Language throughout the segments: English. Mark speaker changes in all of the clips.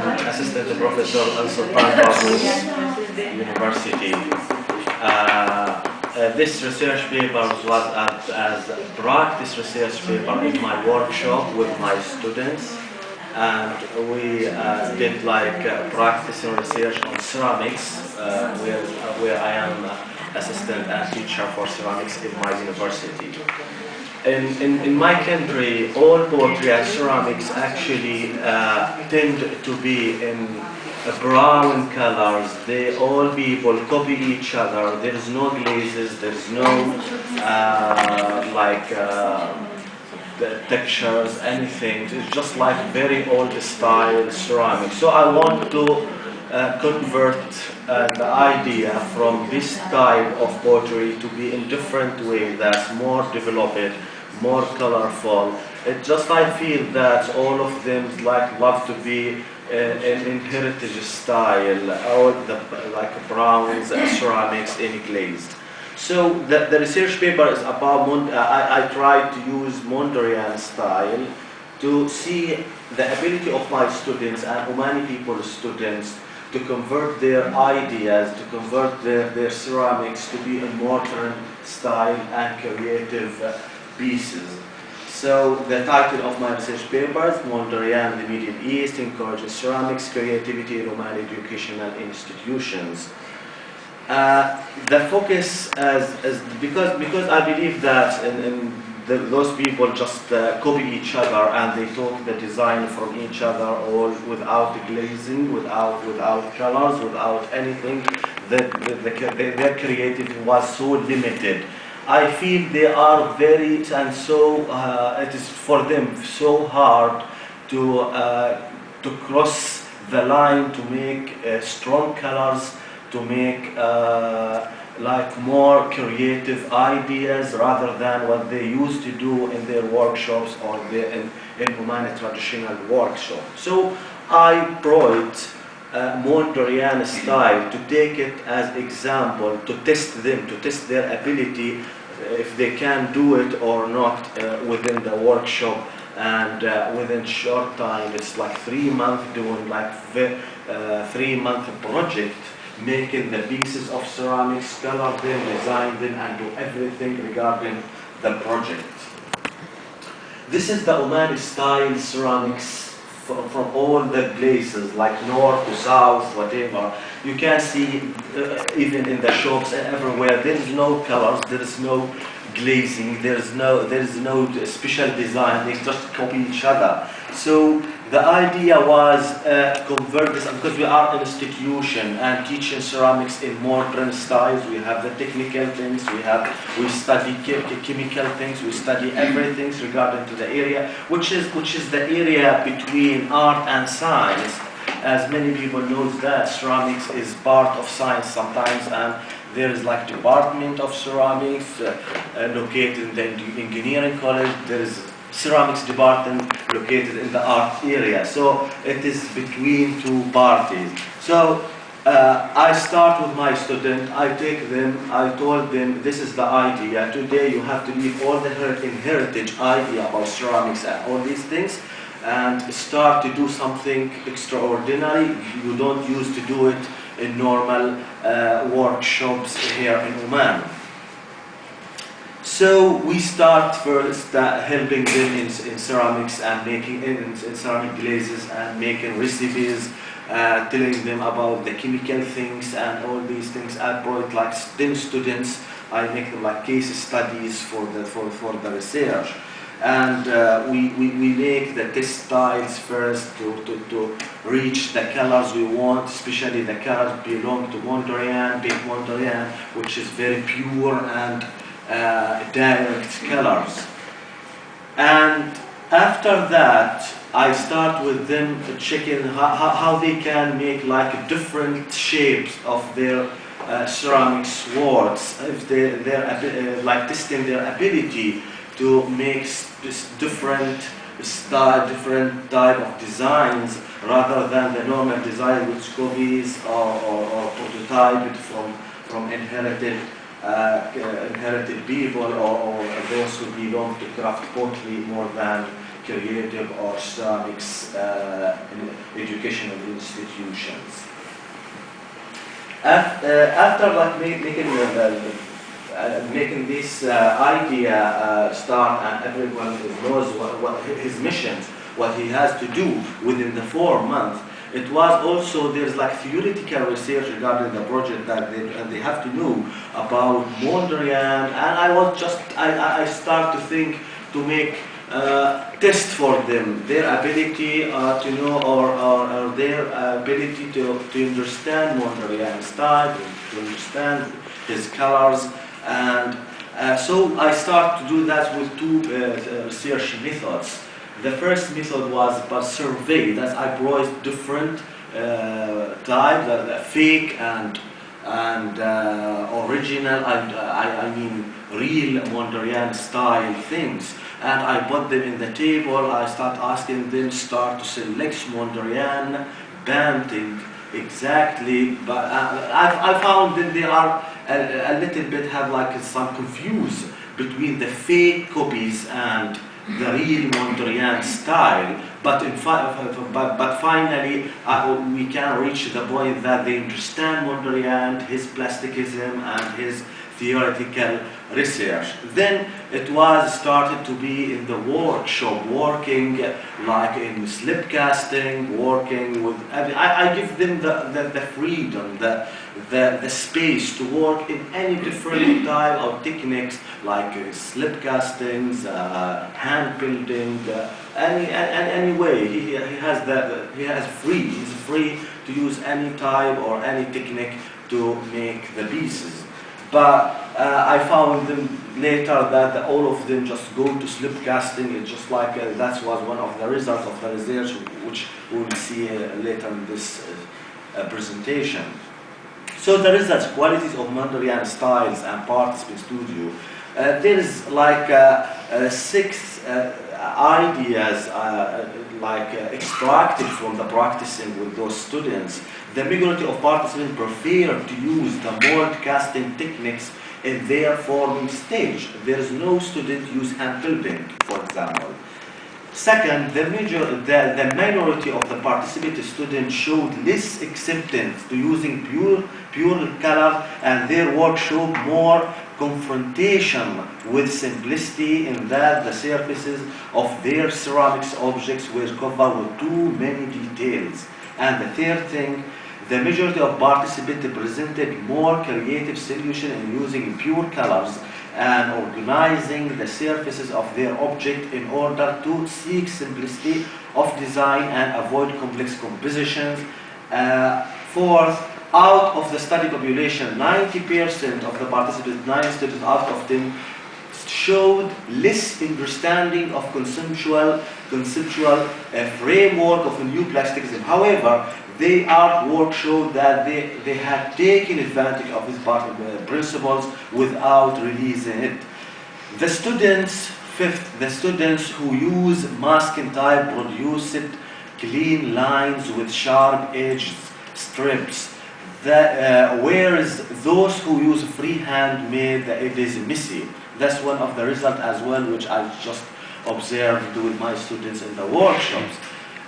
Speaker 1: I'm assistant professor at Sultan Qaboos University. This research paper was as a practice research paper in my workshop with my students, and we did like practice and research on ceramics, where I am assistant and teacher for ceramics in my university. In my country, all pottery and ceramics actually tend to be in brown colors. They all people copy each other. There is no glazes. There is no the textures, anything. It's just like very old style ceramics. So I want to convert the idea from this type of pottery to be in different way that's more developed, more colorful. It just I feel that all of them love to be in heritage style, all the like browns, ceramics, any glazed. So the research paper is about I tried to use Mondrian style to see the ability of my students and Omani people students to convert their ideas, to convert their ceramics to be in modern style and creative pieces. So the title of my research paper is Mondrian, the Middle East, encouraging ceramics, creativity in Omani educational institutions. The focus is because I believe that those people just copy each other and they took the design from each other all without glazing, without colors, without anything. Their creativity was so limited. I feel they are very, and so it is for them so hard to cross the line, to make strong colors, to make like more creative ideas rather than what they used to do in their workshops or in Omani traditional workshop. So I brought Mondrian style to take it as example, to test them, to test their ability if they can do it or not within the workshop. And within short time, it's like 3 months doing like 3-month project, making the pieces of ceramics, color them, design them, and do everything regarding the project. This is the Omani style ceramics from all the places, like north to south, whatever. You can see even in the shops and everywhere, there is no colors, there is no glazing, there is no special design. They just copy each other. So the idea was convert this, because we are an institution and teaching ceramics in modern styles. We have the technical things, we study chemical things, we study everything regarding to the area, which is the area between art and science. As many people know that ceramics is part of science sometimes, and there is like department of ceramics located in the engineering college. There is ceramics department located in the art area. So it is between two parties. So I start with my student, I take them, I told them this is the idea. Today you have to leave all the heritage idea about ceramics and all these things and start to do something extraordinary. You don't used to do it in normal workshops here in Oman. So we start first helping them in ceramics and making in ceramic glazes and making recipes, telling them about the chemical things and all these things. I brought like 10 students. I make them like case studies for the research, and we make the test styles first to reach the colors we want. Especially the colors belong to Mondrian, big Mondrian, which is very pure and direct colors. And after that, I start with them checking how they can make like different shapes of their ceramic swords, if they're like testing their ability to make different style, different type of designs rather than the normal design which copies or prototyped from inherited people or those who belong to craft pottery more than creative or ceramics educational institutions. After like making this idea start, and everyone knows what his missions, what he has to do within the 4 months, it was also, there's like theoretical research regarding the project that they have to know about Mondrian, and I start to think to make test for them, their ability to know or their ability to understand Mondrian style, to understand his colors, and so I start to do that with 2 research methods. The first method was by survey, that I brought different types, fake and original, I mean real Mondrian style things. And I put them in the table, I start asking them, start to select Mondrian painting exactly, but I found that they are a little bit have like some confuse between the fake copies and the real Mondrian style, but finally we can reach the point that they understand Mondrian, his plasticism and his theoretical research. Then it was started to be in the workshop, working like in slip casting, working with, I give them the freedom, the space to work in any different type of techniques, like slip castings, hand building, any way. He's free to use any type or any technique to make the pieces. But I found them later that all of them just go to slip casting. It's just like that was one of the results of the research, which we'll see later in this presentation. So the results, qualities of Mondrian styles and participant studio. There is like 6 ideas extracted from the practicing with those students. The majority of participants prefer to use the mold casting techniques in their forming stage. There is no student use hand building, for example. Second, the minority of the participating students showed less acceptance to using pure color, and their work showed more confrontation with simplicity in that the surfaces of their ceramics objects were covered with too many details. And the third thing, the majority of participants presented more creative solution in using pure colors and organizing the surfaces of their object in order to seek simplicity of design and avoid complex compositions. Fourth, out of the study population, 90% of the participants, 9 students out of 10, showed less understanding of conceptual framework of a new plasticism. However, their artwork showed that they had taken advantage of these principles without releasing it. The students, fifth, the students who use masking type produced clean lines with sharp edged strips. Whereas those who use freehand made the edges messy. That's one of the results as well, which I just observed with my students in the workshops.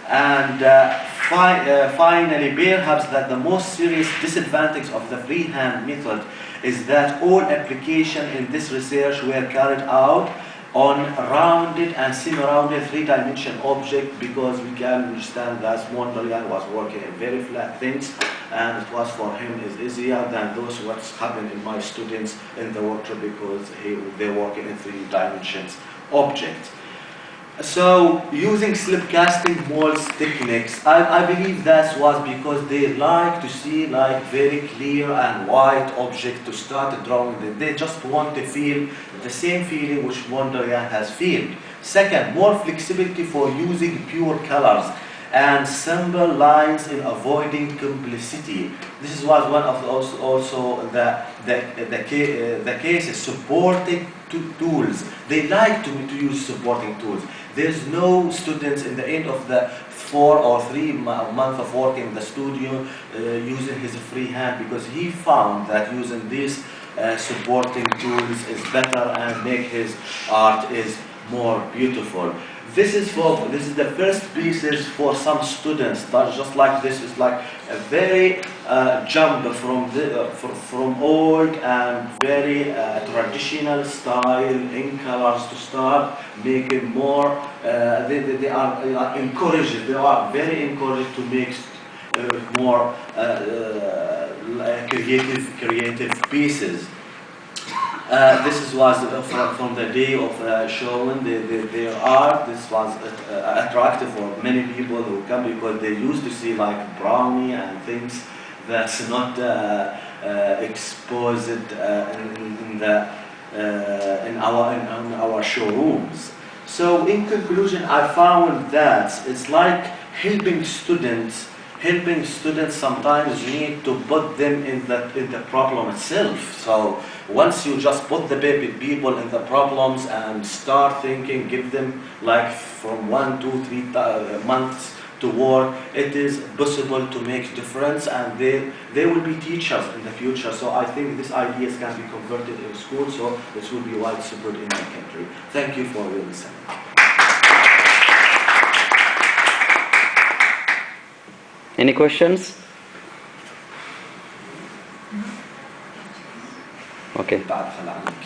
Speaker 1: And finally, perhaps that the most serious disadvantage of the freehand method is that all applications in this research were carried out on rounded and semi-rounded 3-dimensional object, because we can understand that Mondrian was working in very flat things, and it was for him is easier than those what's happened in my students in the workshop, because they're working in 3 dimensions objects. So using slip casting molds techniques, I believe that was because they like to see like very clear and white object to start drawing them. They just want to feel the same feeling which Mondrian has felt. Second, more flexibility for using pure colors and simple lines in avoiding complicity. This was one of also the cases. Supporting tools. They like to use supporting tools. There's no students in the end of the 4 or 3 months of working in the studio using his free hand, because he found that using these supporting tools is better and make his art is more beautiful. this is the first pieces for some students. That's just like this is like a very jump from old and very traditional style in colors to start making more. They are encouraged. They are very encouraged to make more creative pieces. This was from the day of showing their art. This was attractive for many people who come because they used to see like brownie and things that's not exposed in our showrooms. So in conclusion, I found that it's like helping students. Helping students sometimes you need to put them in the problem itself. So once you just put the people in the problems and start thinking, give them like from 1 to 3 months to work, it is possible to make difference, and they will be teachers in the future. So I think these ideas can be converted in school. So this will be widespread in the country. Thank you for your listening.
Speaker 2: Any questions? Okay.